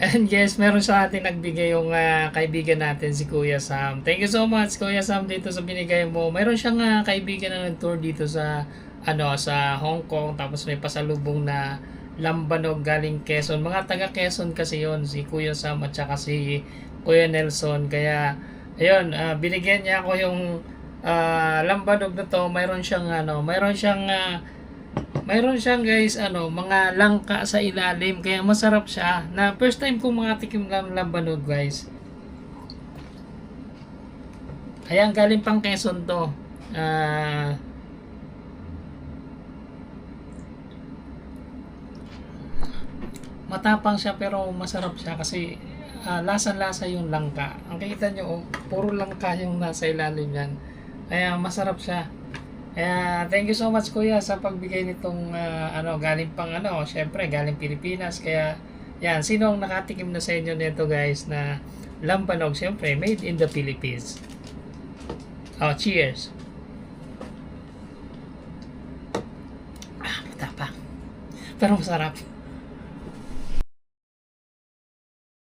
And yes, meron sa atin nagbigay yung kaibigan natin si Kuya Sam. Thank you so much Kuya Sam dito sa binigay mo. Meron siyang kaibigan na nag-tour dito sa sa Hong Kong, tapos may pasalubong na lambanog galing Quezon. Mga taga Quezon kasi yon, si Kuya Sam at saka si Kuya Nelson. Kaya ayun, binigyan niya ako yung lambanog na to. Mayroon siyang guys mga langka sa ilalim, kaya masarap siya. Na first time kong mga tikim ng lambanog guys. Ayan, galing pang Quezon to. Matapang siya pero masarap siya kasi lasa-lasa yung langka. Ang kita nyo, puro langka yung nasa ilalim yan. Kaya masarap siya. Kaya thank you so much Kuya sa pagbigay nitong galing pang syempre galing Pilipinas. Kaya yan, sino ang nakatikim na sa inyo nito guys na lambanog, syempre made in the Philippines. Oh, cheers. Matapang. Pero masarap.